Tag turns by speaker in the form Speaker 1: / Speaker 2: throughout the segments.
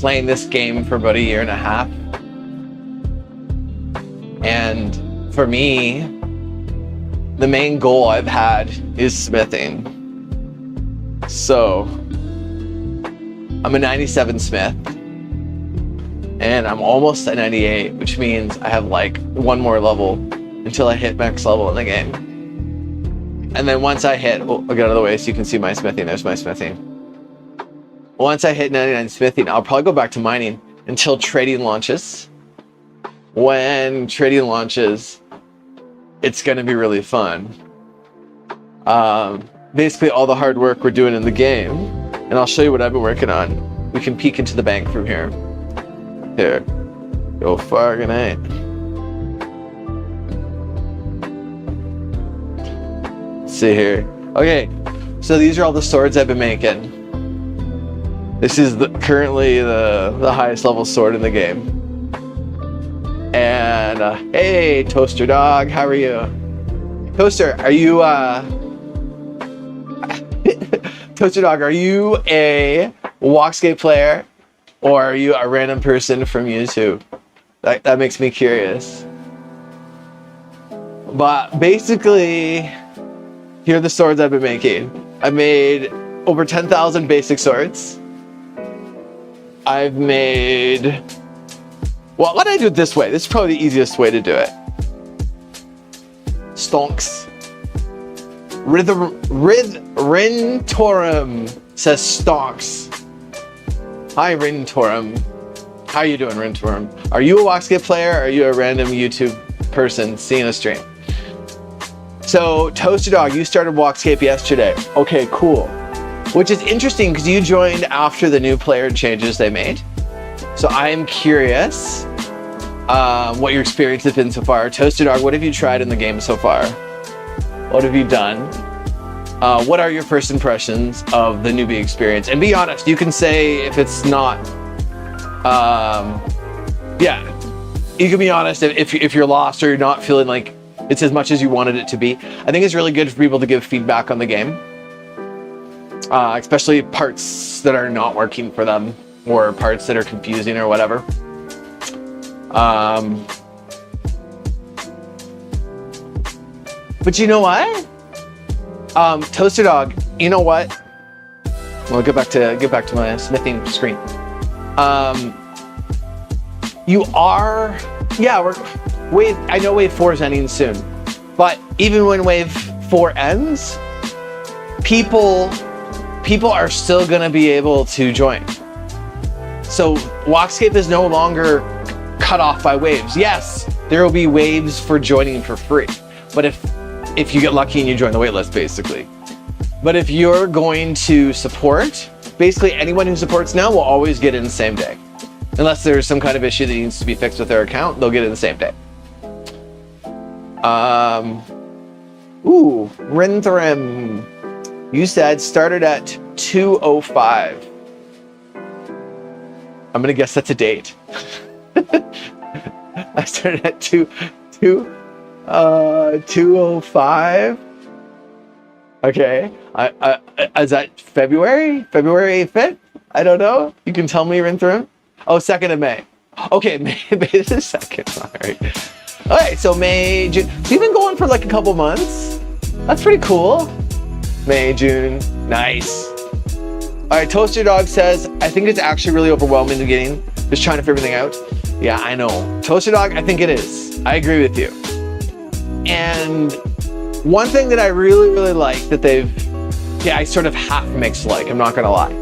Speaker 1: playing this game for about 1.5 years. And for me, the main goal I've had is smithing. So I'm a 97 smith and I'm almost at 98, which means I have like one more level until I hit max level in the game. And then once I hit, I'll get out of the way so you can see my smithing. There's my smithing. Once I hit 99 smithing, I'll probably go back to mining until trading launches. When trading launches, it's going to be really fun. Basically all the hard work we're doing in the game, and I'll show you what I've been working on. We can peek into the bank from here. Here, go far good night. See here. Okay, so these are all the swords I've been making. This is currently the highest level sword in the game. And hey, Toaster Dog, how are you? Toaster, are you Toaster Dog, are you a WalkScape player or are you a random person from YouTube? That makes me curious. But basically, here are the swords I've been making. I've made over 10,000 basic swords. I've made... Well, why don't I do it this way? This is probably the easiest way to do it. Stonks. Rintorum says stonks. Hi, Rintorum. How are you doing, Rintorum? Are you a WalkScape player or are you a random YouTube person seeing a stream? So, Toaster Dog, you started WalkScape yesterday. Okay, cool. Which is interesting because you joined after the new player changes they made. So I'm curious what your experience has been so far. Toaster Dog, what have you tried in the game so far? What have you done? What are your first impressions of the newbie experience? And be honest, you can say if it's not, yeah, you can be honest if you're lost or you're not feeling like it's as much as you wanted it to be. I think it's really good for people to give feedback on the game, especially parts that are not working for them or parts that are confusing or whatever. But you know what? Toaster Dog, you know what? Well, get back to my smithing screen. You are, yeah, I know wave 4 is ending soon, but even when wave 4 ends, people are still gonna be able to join. So WalkScape is no longer cut off by waves. Yes, there will be waves for joining for free, but if you get lucky and you join the waitlist, basically. But if you're going to support, basically anyone who supports now will always get in the same day. Unless there's some kind of issue that needs to be fixed with their account, they'll get it the same day. Ooh, Rinthrem. You said started at 2:05. I'm gonna guess that's a date. I started at 2:05. Okay. Is that February 5th? I don't know. You can tell me, Rinthrem. Oh, 2nd of May. Okay, May the 2nd. All right. All right, so May, June. So you've been going for like a couple months. That's pretty cool. May, June. Nice. All right, Toaster Dog says, I think it's actually really overwhelming in the beginning, just trying to figure everything out. Yeah, I know. Toaster Dog, I think it is. I agree with you. And one thing that I really, really like that I sort of half mixed like, I'm not gonna lie.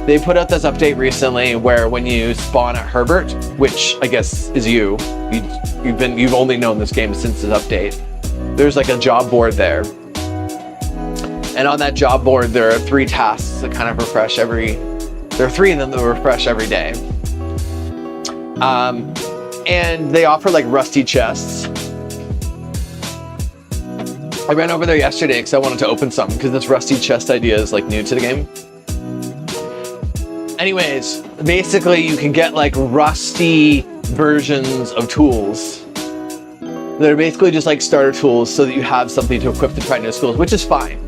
Speaker 1: They put out this update recently where when you spawn at Herbert, which I guess is you've only known this game since this update, there's like a job board there. And on that job board, there are 3 tasks that kind of refresh there are 3 of them that refresh every day. And they offer like rusty chests. I ran over there yesterday because I wanted to open something because this rusty chest idea is like new to the game. Anyways, basically you can get like rusty versions of tools that are basically just like starter tools so that you have something to equip to try new skills, which is fine.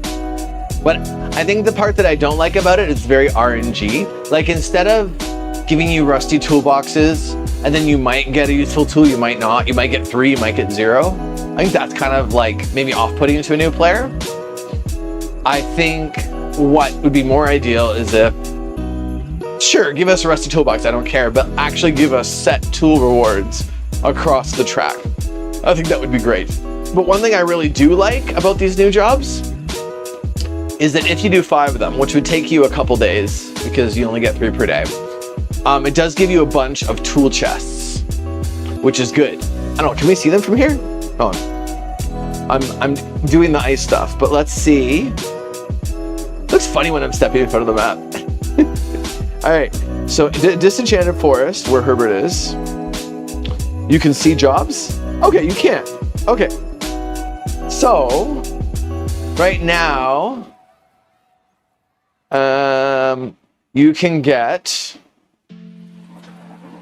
Speaker 1: But I think the part that I don't like about it is very RNG. Like instead of giving you rusty toolboxes, and then you might get a useful tool, you might not. You might get 3, you might get 0. I think that's kind of like maybe off-putting to a new player. I think what would be more ideal is if, sure, give us a rusty toolbox, I don't care, but actually give us set tool rewards across the track. I think that would be great. But one thing I really do like about these new jobs is that if you do 5 of them, which would take you a couple days because you only get 3 per day, it does give you a bunch of tool chests, which is good. I don't know, can we see them from here? Oh, I'm doing the ice stuff, but let's see. Looks funny when I'm stepping in front of the map. All right, so Disenchanted Forest, where Herbert is, you can see jobs. Okay, you can't. Okay, so right now, you can get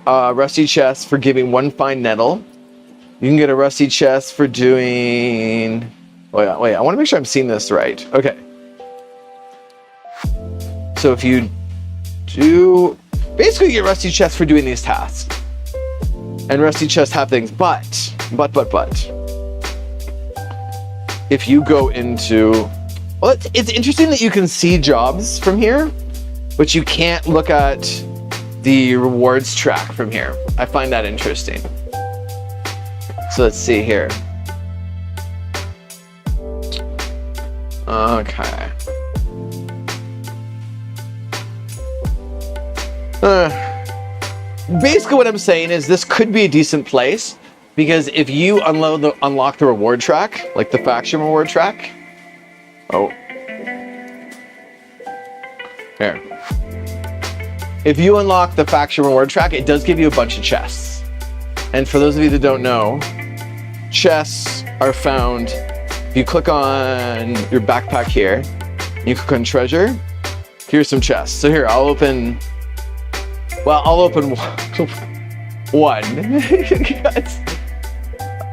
Speaker 1: a rusty chest for giving 1 fine nettle. You can get a rusty chest for doing... Wait, I want to make sure I'm seeing this right. Okay. So if you do... Basically, you get rusty chests for doing these tasks. And rusty chests have things, but... If you go into... Well, it's interesting that you can see jobs from here, but you can't look at the rewards track from here. I find that interesting. So let's see here. Okay. Basically what I'm saying is this could be a decent place, because if you unlock the reward track, like the faction reward track. Oh. Here. If you unlock the faction reward track, it does give you a bunch of chests. And for those of you that don't know, chests are found, if you click on your backpack here, you click on treasure, here's some chests. So here, I'll open one.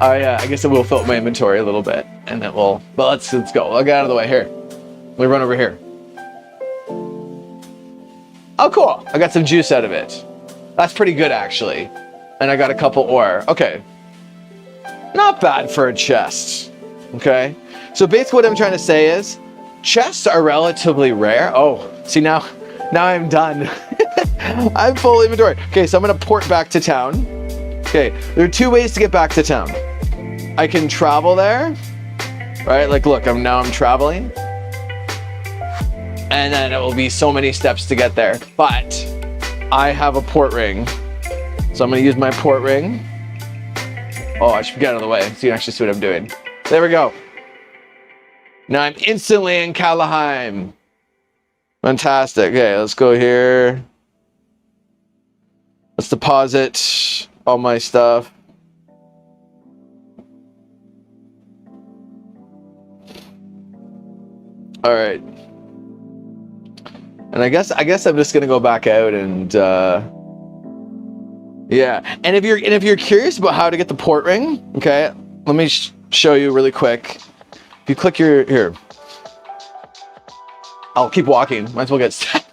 Speaker 1: I guess it will fill up my inventory a little bit, and it will, but let's go. I'll get out of the way here. Let me run over here. Oh, cool. I got some juice out of it. That's pretty good, actually. And I got a couple ore. Okay. Not bad for a chest. Okay. So basically what I'm trying to say is chests are relatively rare. Oh, see now I'm done. I'm full inventory. Okay, so I'm going to port back to town. Okay, there are 2 ways to get back to town. I can travel there, right? Like, look, I'm traveling. And then it will be so many steps to get there. But I have a port ring. So I'm going to use my port ring. Oh, I should get out of the way so you can actually see what I'm doing. There we go. Now I'm instantly in Kalaheim. Fantastic. Okay, let's go here. Let's deposit all my stuff. All right. And I guess I'm just gonna go back out and yeah. And if you're curious about how to get the port ring, okay, let me show you really quick. If you click here, I'll keep walking. Might as well get set.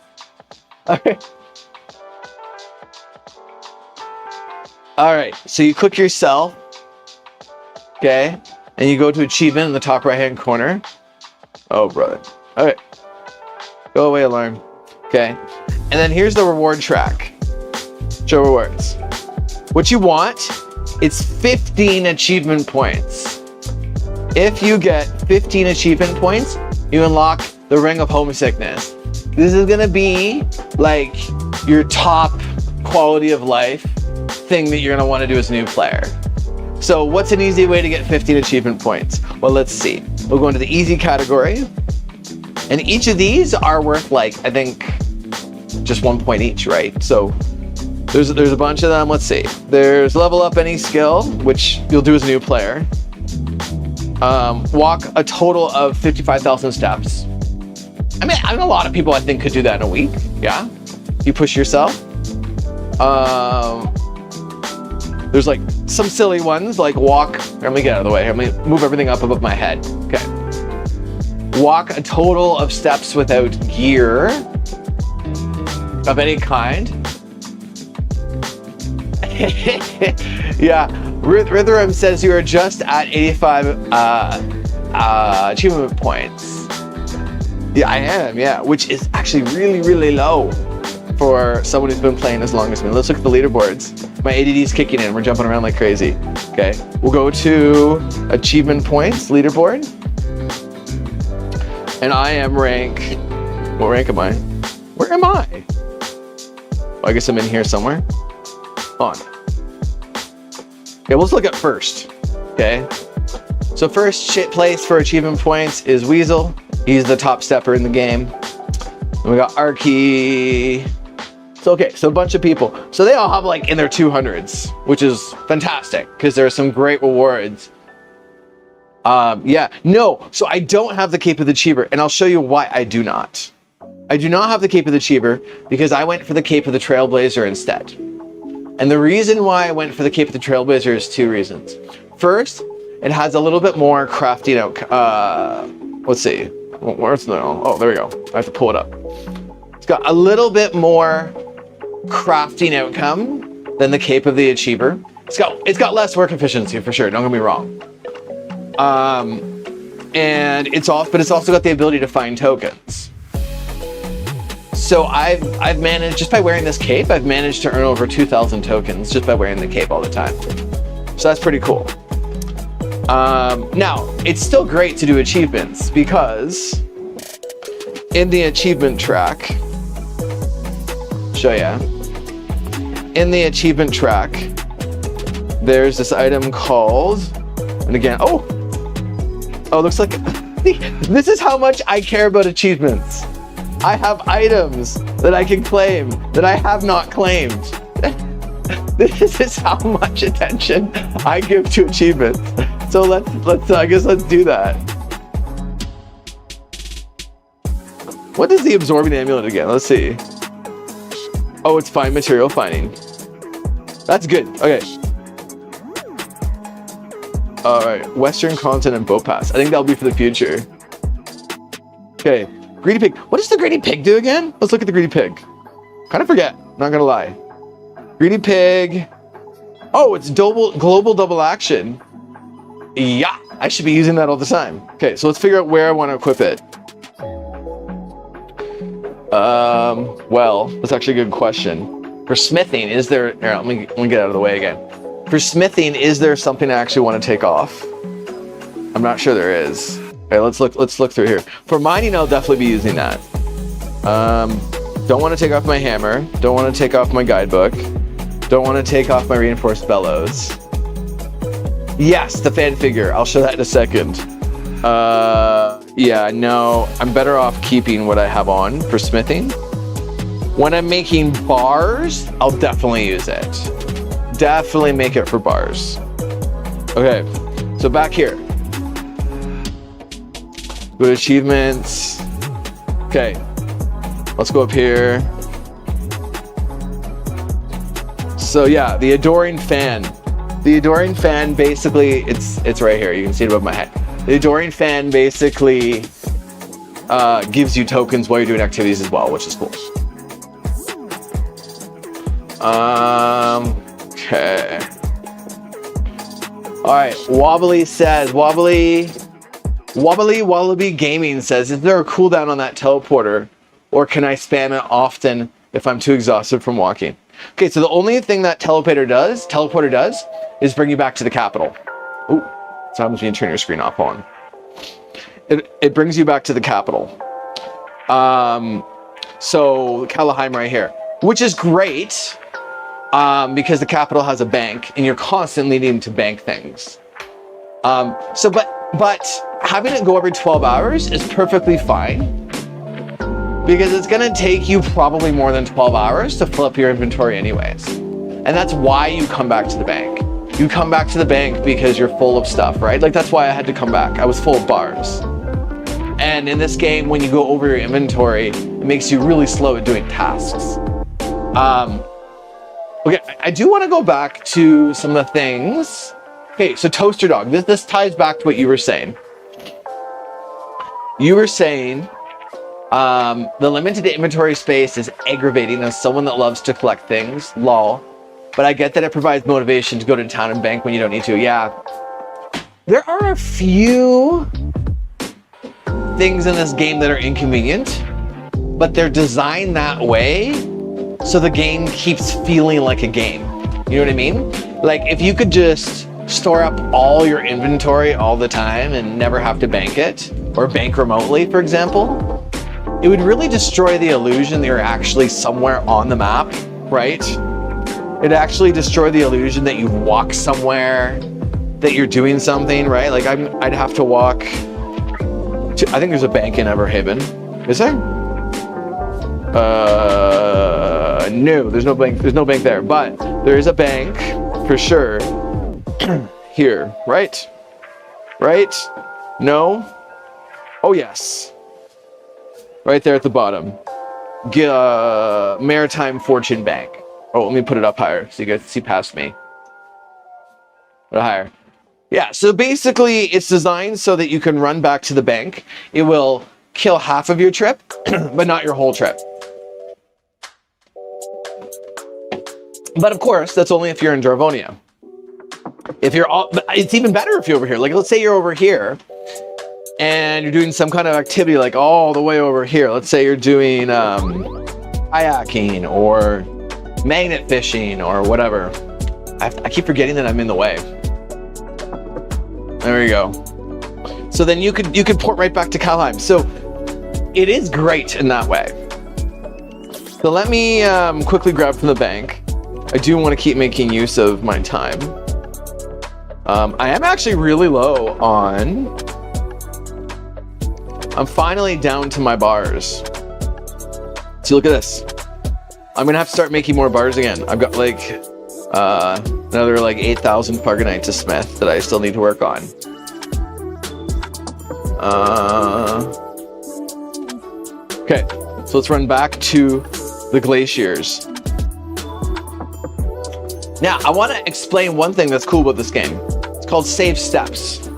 Speaker 1: Okay. All right. So you click yourself, okay, and you go to achievement in the top right-hand corner. Oh, brother. All right. Go away, alarm. Okay. And then here's the reward track. Show rewards. What you want, it's 15 achievement points. If you get 15 achievement points, you unlock the Ring of Homesickness. This is gonna be like your top quality of life thing that you're gonna wanna do as a new player. So what's an easy way to get 15 achievement points? Well, let's see. We'll go into the easy category. And each of these are worth, like, I think just 1 point each, right? So there's a bunch of them. Let's see. There's level up any skill, which you'll do as a new player. Walk a total of 55,000 steps. I mean, a lot of people I think could do that in a week. Yeah, you push yourself. There's like some silly ones like walk. Let me get out of the way. Let me move everything up above my head. Okay. Walk a total of steps without gear of any kind. Yeah, Rhythm says you are just at 85 achievement points. Yeah, I am, yeah, which is actually really, really low for someone who's been playing as long as me. Let's look at the leaderboards. My ADD's kicking in. We're jumping around like crazy. Okay, we'll go to achievement points, leaderboard. And I am rank, what rank am I? Where am I? Oh, I guess I'm in here somewhere. On. Okay, let's look at first. Okay, so first place for achievement points is Weasel. He's the top stepper in the game. And we got Arky. So okay, so a bunch of people. So they all have like in their 200s, which is fantastic because there are some great rewards. Yeah, no, so I don't have the Cape of the Achiever, and I'll show you why I do not. I do not have the Cape of the Achiever because I went for the Cape of the Trailblazer instead. And the reason why I went for the Cape of the Trailblazer is two reasons. First, it has a little bit more crafting out. Let's see. Where's the? Oh, there we go. I have to pull it up. It's got a little bit more crafting outcome than the Cape of the Achiever. It's got less work efficiency for sure. Don't get me wrong. And it's also got the ability to find tokens. So I've managed, just by wearing this cape, I've managed to earn over 2,000 tokens just by wearing the cape all the time. So that's pretty cool. Now, it's still great to do achievements because in the achievement track, show ya, in the achievement track, there's this item called, and again, oh, looks like, this is how much I care about achievements. I have items that I can claim that I have not claimed. This is how much attention I give to achievements. So let's do that. What is the absorbing amulet again? Let's see. Oh, it's fine material finding. That's good. Okay. All right, Western Continent Boat Pass. I think that'll be for the future. Okay, Greedy Pig. What does the Greedy Pig do again? Let's look at the Greedy Pig. Kind of forget, not gonna lie. Greedy Pig. Oh, it's global double action. Yeah, I should be using that all the time. Okay, so let's figure out where I want to equip it. Well, that's actually a good question. For smithing, is there, here, let me get out of the way again. For smithing, is there something I actually want to take off? I'm not sure there is. Okay, let's look through here. For mining, I'll definitely be using that. Don't want to take off my hammer. Don't want to take off my guidebook. Don't want to take off my reinforced bellows. Yes, the fan figure. I'll show that in a second. Yeah, no, I'm better off keeping what I have on for smithing. When I'm making bars, I'll definitely use it. Definitely make it for bars. Okay, so back here. Go to achievements. Okay, let's go up here. So yeah, the Adoring Fan. The Adoring Fan basically, it's right here. You can see it above my head. The Adoring Fan basically gives you tokens while you're doing activities as well, which is cool. Okay. All right. Wobbly says, Wobbly Wallaby Gaming says, is there a cooldown on that teleporter, or can I spam it often if I'm too exhausted from walking? Okay, so the only thing that teleporter does is bring you back to the capital. Ooh, so happens when you turn your screen off on. It brings you back to the capital. So Kalaheim right here, which is great. Because the capital has a bank and you're constantly needing to bank things. But having it go every 12 hours is perfectly fine because it's gonna take you probably more than 12 hours to fill up your inventory anyways. And that's why you come back to the bank. You come back to the bank because you're full of stuff, right? Like that's why I had to come back. I was full of bars. And in this game, when you go over your inventory, it makes you really slow at doing tasks. Okay, I do want to go back to some of the things. Okay, so Toaster Dog, this ties back to what you were saying. You were saying the limited inventory space is aggravating as someone that loves to collect things, lol. but I get that it provides motivation to go to town and bank when you don't need to. Yeah. There are a few things in this game that are inconvenient, but they're designed that way so the game keeps feeling like a game. You know what I mean? Like if you could just store up all your inventory all the time and never have to bank it, or bank remotely, for example, it would really destroy the illusion that you're actually somewhere on the map, right? It'd actually destroy the illusion that you walk somewhere, that you're doing something, right? Like I'd have to walk to, I think there's a bank in Everhaven. Is there? No, there's no bank there, but there is a bank for sure. Here, right? Right? No? Oh, yes. Right there at the bottom. Maritime Fortune Bank. Oh, let me put it up higher so you guys see past me. Put it higher. Yeah, so basically it's designed so that you can run back to the bank. It will kill half of your trip, but not your whole trip. But of course, that's only if you're in Darvonia. If you're all, it's even better if you're over here. Like, let's say you're over here and you're doing some kind of activity like all the way over here. Let's say you're doing kayaking or magnet fishing or whatever. I keep forgetting that I'm in the way. There we go. So then you could port right back to Kalheim. So it is great in that way. So let me quickly grab from the bank. I do want to keep making use of my time. I am actually really low on... I'm finally down to my bars. See, look at this. I'm gonna have to start making more bars again. I've got like another like 8,000 Fargonite to smith that I still need to work on. Okay, so let's run back to the glaciers. Now, I want to explain one thing that's cool about this game. It's called save steps.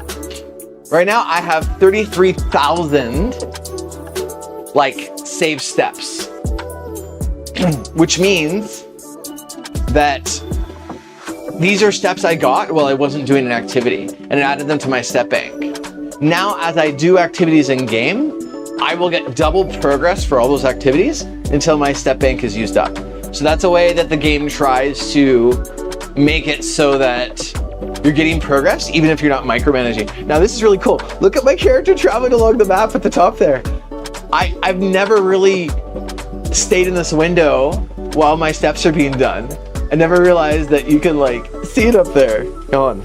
Speaker 1: Right now, I have 33,000 like save steps, which means that these are steps I got while I wasn't doing an activity, and it added them to my step bank. Now, as I do activities in game, I will get double progress for all those activities until my step bank is used up. So that's a way that the game tries to make it so that you're getting progress even if you're not micromanaging. Now this is really cool. Look at my character traveling along the map at the top there. I've never really stayed in this window while my steps are being done. I never realized that you can like see it up there. Go on.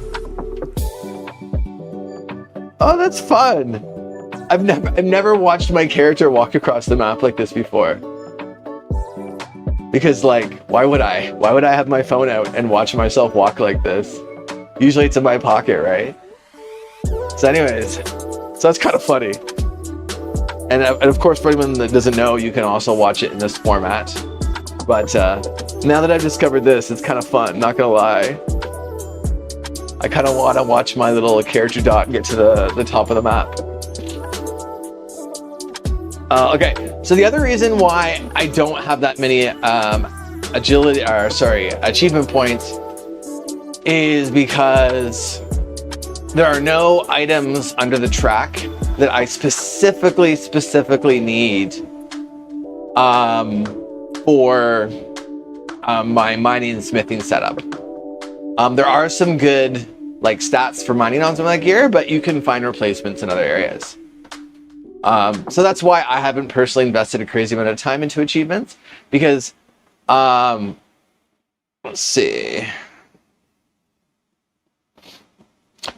Speaker 1: Oh, that's fun. I've never watched my character walk across the map like this before. Because like, why would I? Why would I have my phone out and watch myself walk like this? Usually it's in my pocket, right? So anyways, so that's kind of funny. And of course, for anyone that doesn't know, you can also watch it in this format. But now that I've discovered this, it's kind of fun, not gonna lie. I kind of want to watch my little character dot get to the top of the map. Okay, so the other reason why I don't have that many achievement points is because there are no items under the track that I specifically need for my mining and smithing setup. There are some good like stats for mining on some of that gear, but you can find replacements in other areas. So that's why I haven't personally invested a crazy amount of time into achievements, because let's see.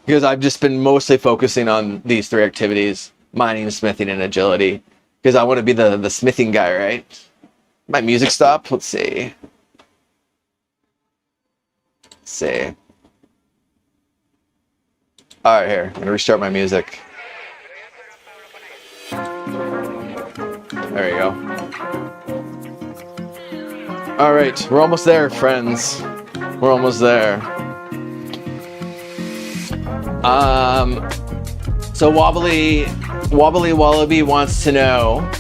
Speaker 1: Because I've just been mostly focusing on these three activities: mining, smithing, and agility. Because I want to be the smithing guy, right? My music stopped. Let's see. Let's see. All right, here. I'm gonna restart my music. There you go. All right, we're almost there, friends. We're almost there. So Wobbly Wallaby wants to know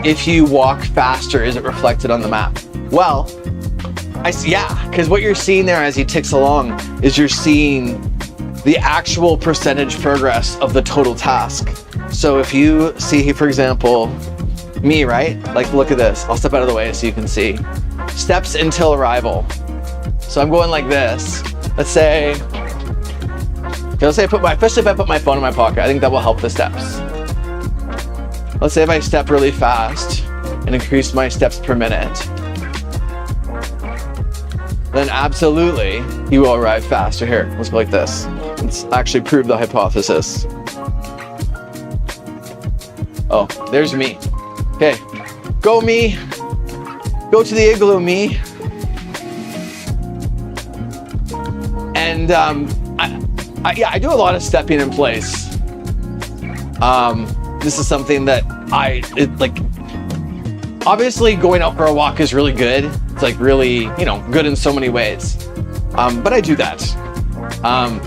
Speaker 1: if you walk faster, is it reflected on the map? Well, I see, yeah, because what you're seeing there as he ticks along is you're seeing the actual percentage progress of the total task. So if you see, for example, me, right? Like, look at this. I'll step out of the way so you can see. Steps until arrival. So I'm going like this. Let's say, especially if I put my phone in my pocket, I think that will help the steps. Let's say if I step really fast and increase my steps per minute, then absolutely you will arrive faster. Here, let's go like this. Let's actually prove the hypothesis. Oh, there's me. Okay, go me. Go to the igloo, me. And I do a lot of stepping in place. This is something that obviously going out for a walk is really good. It's like really, good in so many ways. But I do that.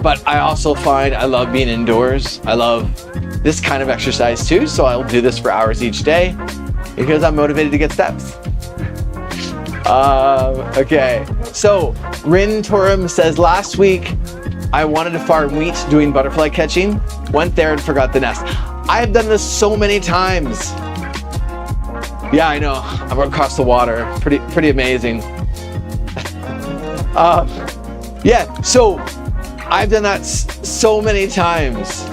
Speaker 1: But I also find I love being indoors. I love this kind of exercise too. So I'll do this for hours each day because I'm motivated to get steps. Okay. So Rin Torum says, last week I wanted to farm wheat doing butterfly catching. Went there and forgot the nest. I have done this so many times. Yeah, I know. I'm across the water. Pretty amazing. Yeah, so I've done that so many times.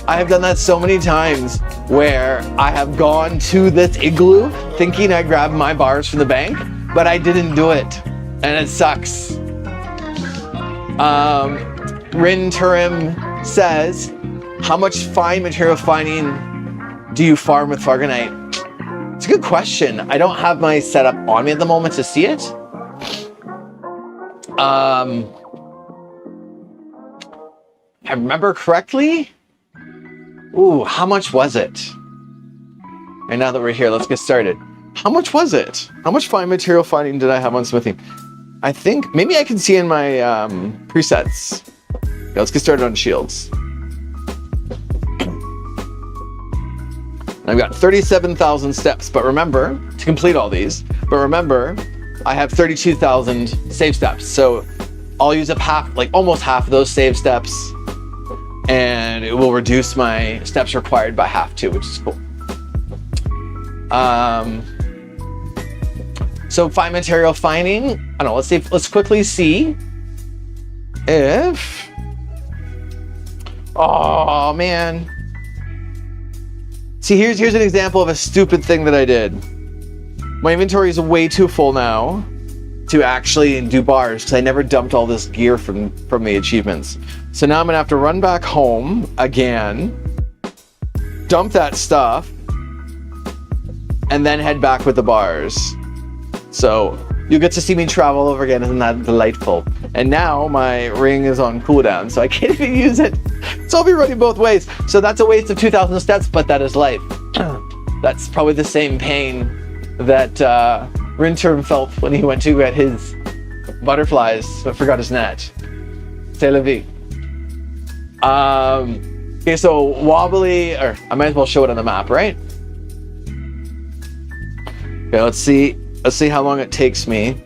Speaker 1: I have done that so many times where I have gone to this igloo thinking I grabbed my bars from the bank, but I didn't do it, and it sucks. Rin Turim says, how much fine material finding do you farm with Fargonite? It's a good question. I don't have my setup on me at the moment to see it. If I remember correctly, ooh, how much was it? And now that we're here, let's get started. How much was it? How much fine material finding did I have on smithing? I think maybe I can see in my presets. Yeah, let's get started on shields. I've got 37,000 steps, but remember to complete all these. But remember, I have 32,000 save steps, so I'll use up almost half of those save steps, and it will reduce my steps required by half too, which is cool. So fine material finding. I don't know. Let's quickly see if. Oh man. See, here's an example of a stupid thing that I did. My inventory is way too full now to actually do bars because I never dumped all this gear from the achievements. So now I'm gonna have to run back home again, dump that stuff, and then head back with the bars. So you'll get to see me travel over again. Isn't that delightful? And now my ring is on cooldown, so I can't even use it. So I'll be running both ways. So that's a waste of 2,000 steps, but that is life. That's probably the same pain that Rinterm felt when he went to get his butterflies but forgot his net. C'est la vie. Okay, so wobbly, or I might as well show it on the map, right? Okay, let's see how long it takes me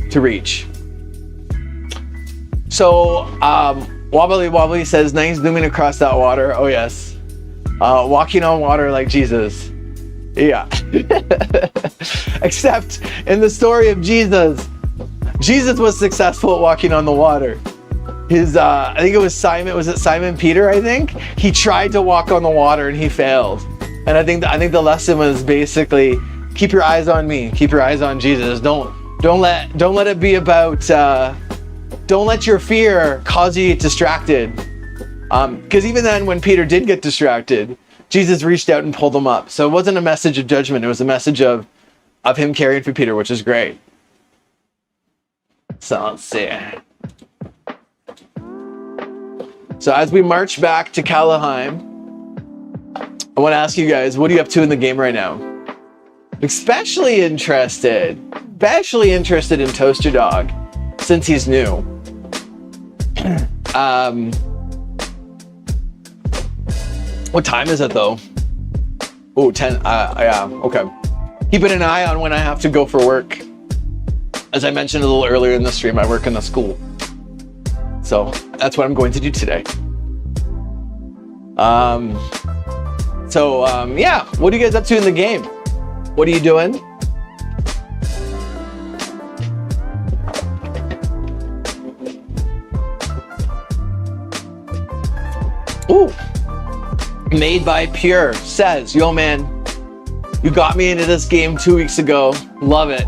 Speaker 1: to reach. So, Wobbly says, nice zooming across that water. Oh yes. Walking on water like Jesus. Yeah. Except in the story of Jesus was successful at walking on the water. I think it was Simon Peter, I think? He tried to walk on the water and he failed. And I think the lesson was basically, keep your eyes on me, keep your eyes on Jesus. Don't let it be about don't let your fear cause you to get distracted. Because even then, when Peter did get distracted, Jesus reached out and pulled him up. So it wasn't a message of judgment. It was a message of him caring for Peter, which is great. So let's see. So as we march back to Kalaheim, I want to ask you guys, what are you up to in the game right now? Especially interested in Toaster Dog, since he's new. What time is it though? Oh, 10, yeah, okay. Keeping an eye on when I have to go for work. as I mentioned a little earlier in the stream, I work in the school. So that's what I'm going to do today. Yeah, what are you guys up to in the game? What are you doing? Ooh, Made by Pure says, yo man, you got me into this game 2 weeks ago. Love it.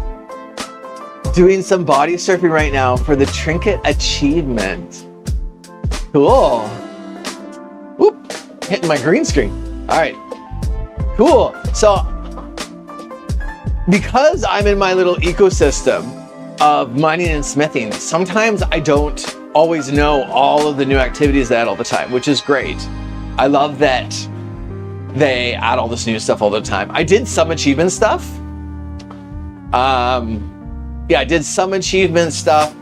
Speaker 1: Doing some body surfing right now for the trinket achievement. Cool. Whoop, hitting my green screen. All right, cool. So because I'm in my little ecosystem of mining and smithing, sometimes I don't always know all of the new activities they add all the time, which is great. I love that they add all this new stuff all the time. I did some achievement stuff. Yeah, I did some achievement stuff.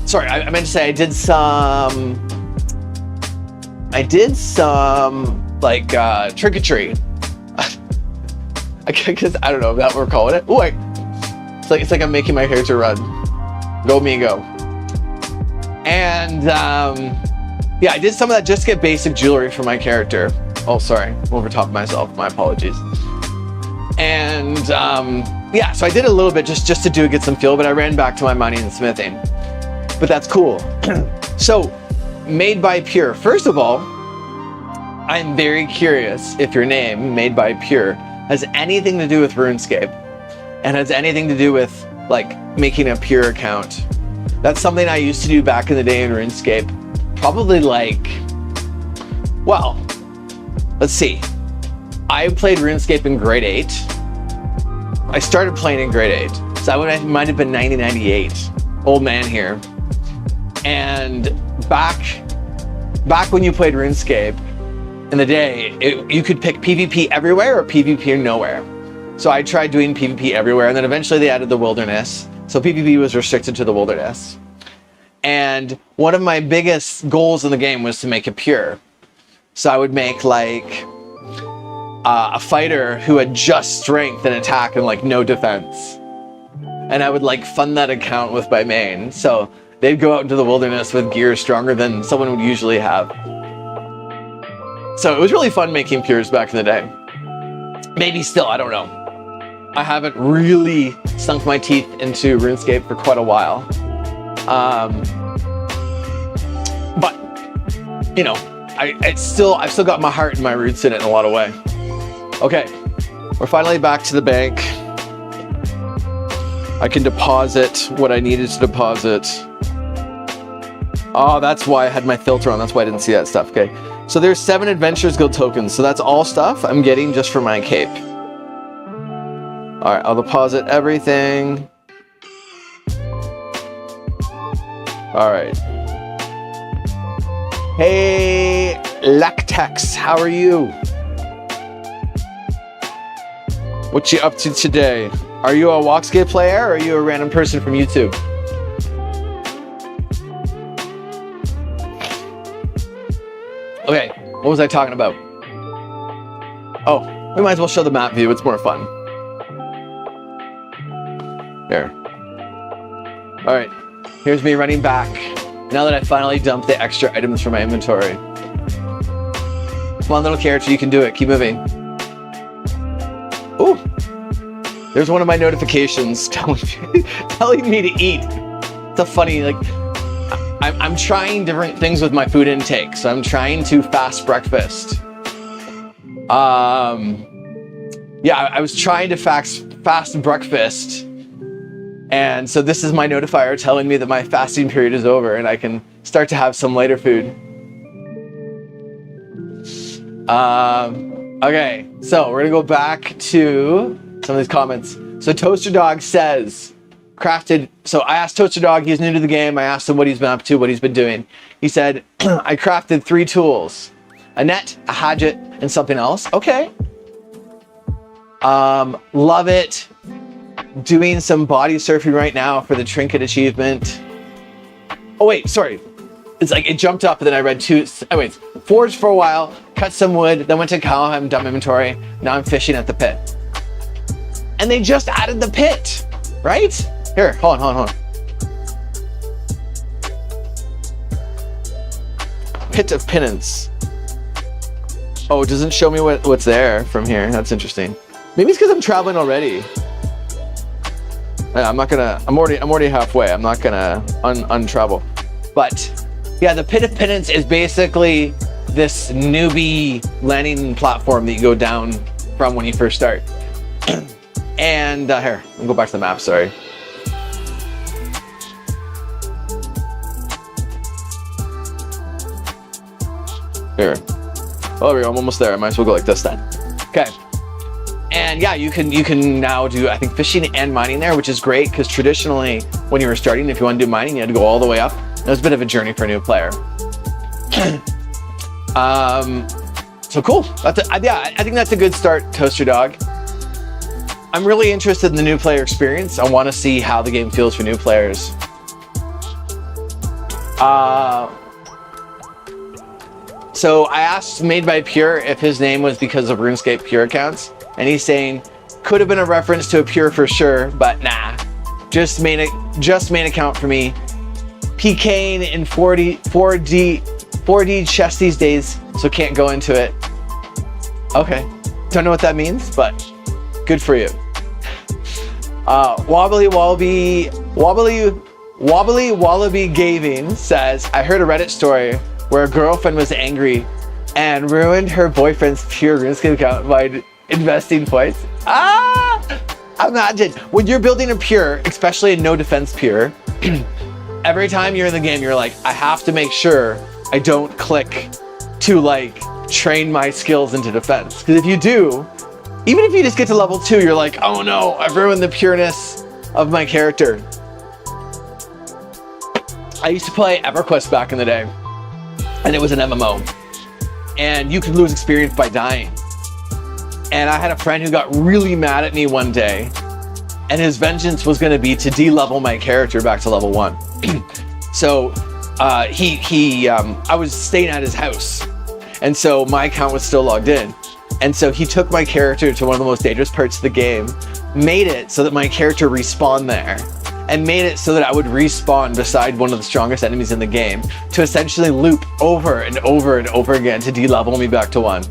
Speaker 1: Sorry, I meant to say I did some like trick-or-treat. I guess, I don't know if that's what we're calling it. Oh, it's like I'm making my character run. Go me go. And yeah, I did some of that just to get basic jewelry for my character. Oh, sorry, I'm over top of myself. My apologies. And yeah, so I did a little bit just to get some feel, but I ran back to my mining and smithing. But that's cool. So, Made by Pure. First of all, I'm very curious if your name, Made by Pure, has anything to do with RuneScape and has anything to do with like making a Pure account. That's something I used to do back in the day in RuneScape. Probably like, well, let's see. I played RuneScape in grade 8. I started playing in grade 8. So that might have been 1998. Old man here. And back when you played RuneScape in the day, you could pick PvP everywhere or PvP nowhere. So I tried doing PvP everywhere, and then eventually they added the wilderness. So PvP was restricted to the wilderness. And one of my biggest goals in the game was to make it pure. So I would make like a fighter who had just strength and attack and like no defense. And I would like fund that account with my main. So they'd go out into the wilderness with gear stronger than someone would usually have. So it was really fun making pures back in the day. Maybe still, I don't know. I haven't really sunk my teeth into RuneScape for quite a while. But, you know, I've still got my heart and my roots in it in a lot of way. Okay, we're finally back to the bank. I can deposit what I needed to deposit. Oh, that's why I had my filter on. That's why I didn't see that stuff. Okay, so there's 7 Adventures Guild tokens. So that's all stuff I'm getting just for my cape. All right, I'll deposit everything. All right. Hey, Lactex, how are you? What you up to today? Are you a WalkScape player or are you a random person from YouTube? Okay, what was I talking about? Oh, we might as well show the map view. It's more fun. There. All right, here's me running back. Now that I finally dumped the extra items from my inventory. Come on, little character, you can do it. Keep moving. Ooh, there's one of my notifications telling me to eat. It's a funny, like, I'm trying different things with my food intake. So I'm trying to fast breakfast. Yeah, I was trying to fast breakfast. And so this is my notifier telling me that my fasting period is over and I can start to have some lighter food. Okay, so we're gonna go back to some of these comments. So Toaster Dog says, crafted, so I asked Toaster Dog, he's new to the game, I asked him what he's been up to, what he's been doing. He said, I crafted 3 tools, a net, a hatchet, and something else. Okay. Love it. Doing some body surfing right now for the trinket achievement. Oh wait, sorry. It's like it jumped up and then I read 2. Oh wait, foraged for a while, cut some wood, then went to Calheim, dump inventory. Now I'm fishing at the pit. And they just added the pit, right? Here, hold on. Pit of Penance. Oh, it doesn't show me what's there from here. That's interesting. Maybe it's because I'm traveling already. I'm already halfway. I'm not gonna untravel. But yeah, the Pit of Penance is basically this newbie landing platform that you go down from when you first start. And here, I'll go back to the map, sorry. Here. Oh, there we go, I'm almost there. I might as well go like this then. Okay. And yeah, you can now do, I think, fishing and mining there, which is great because traditionally when you were starting, if you want to do mining, you had to go all the way up. It was a bit of a journey for a new player. So cool. Yeah, I think that's a good start, Toaster Dog. I'm really interested in the new player experience. I want to see how the game feels for new players. So I asked Made by Pure if his name was because of RuneScape Pure accounts, and he's saying could have been a reference to a Pure for sure, but nah, just main account for me. PKing in 4D chess these days, so can't go into it. Okay, don't know what that means, but good for you. Wobbly Wallaby Gaving says, I heard a Reddit story where a girlfriend was angry and ruined her boyfriend's Pure RuneScape account by investing points. Imagine when you're building a Pure, especially a no defense Pure, every time you're in the game, you're like, I have to make sure I don't click to like train my skills into defense. Because if you do, even if you just get to level 2, you're like, oh no, I've ruined the pureness of my character. I used to play EverQuest back in the day, and it was an MMO. And you could lose experience by dying. And I had a friend who got really mad at me one day, and his vengeance was going to be to de-level my character back to level 1. So I was staying at his house, and so my account was still logged in. And so he took my character to one of the most dangerous parts of the game, made it so that my character respawned there, and made it so that I would respawn beside one of the strongest enemies in the game to essentially loop over and over and over again to de-level me back to 1.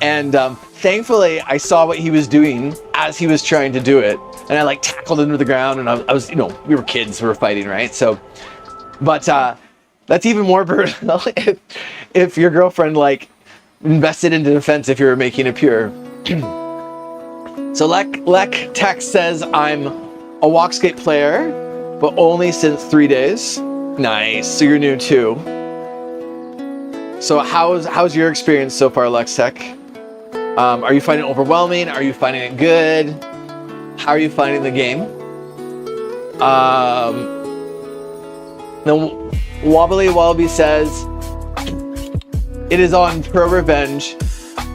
Speaker 1: And thankfully, I saw what he was doing as he was trying to do it, and I like tackled him to the ground, and I was, you know, we were kids, we were fighting, right? So, but that's even more brutal if your girlfriend like invested into defense if you were making a Pure. So Lek Tech says, I'm a WalkScape player, but only since 3 days. Nice, so you're new too. So how's your experience so far, Lex Tech? Are you finding it overwhelming? Are you finding it good? How are you finding the game? Then Wobbly Wallaby says, it is on Pro Revenge.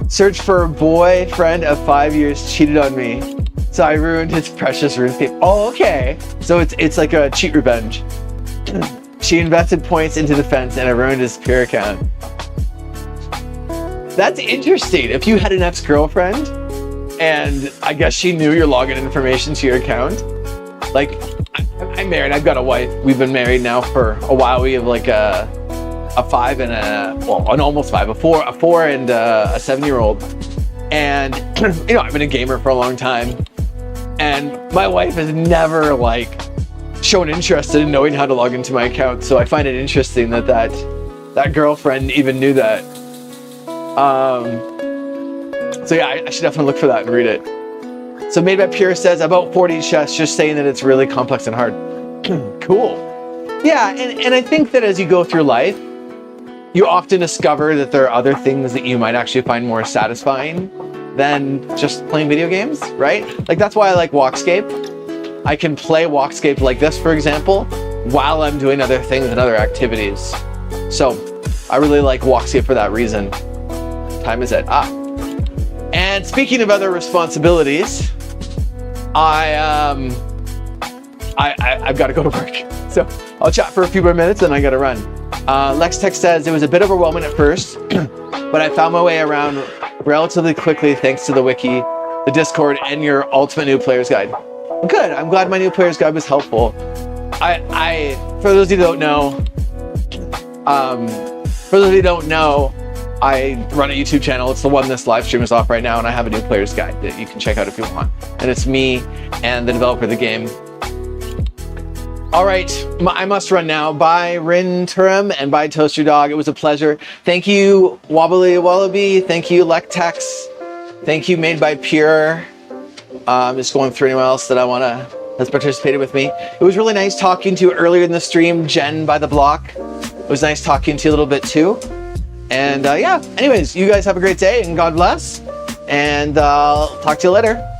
Speaker 1: Search for a boyfriend of 5 years cheated on me, so I ruined his precious RuneScape. Oh, okay. So it's like a cheat revenge. She invested points into defense and I ruined his Pure account. That's interesting. If you had an ex-girlfriend and I guess she knew your login information to your account. Like, I'm married, I've got a wife. We've been married now for a while. We have like a 5 and an almost 5, a 4 and a 7-year-old. And you know, I've been a gamer for a long time, and my wife has never like shown interest in knowing how to log into my account. So I find it interesting that girlfriend even knew that. So yeah, I should definitely look for that and read it. So Made by Pure says about 40 chess, just saying that it's really complex and hard. Cool. Yeah, and I think that as you go through life, you often discover that there are other things that you might actually find more satisfying than just playing video games, right? Like that's why I like WalkScape. I can play WalkScape like this, for example, while I'm doing other things and other activities. So I really like WalkScape for that reason. Time is it. And speaking of other responsibilities, I've got to go to work. So I'll chat for a few more minutes and I got to run. Lex Tech says, it was a bit overwhelming at first, but I found my way around relatively quickly thanks to the wiki, the Discord, and your Ultimate New Players Guide. Good. I'm glad my new player's guide was helpful. For those of you who don't know, I run a YouTube channel. It's the one this live stream is off right now, and I have a new player's guide that you can check out if you want. And it's me and the developer of the game. All right, I must run now. Bye, Rin Turum, and bye, Toaster Dog. It was a pleasure. Thank you, Wobbly Wallaby. Thank you, Lectex. Thank you, Made by Pure. Just going through anyone else that has participated with me. It was really nice talking to you earlier in the stream, Jen by the block. It was nice talking to you a little bit too. And yeah, anyways, you guys have a great day and God bless. And I'll talk to you later.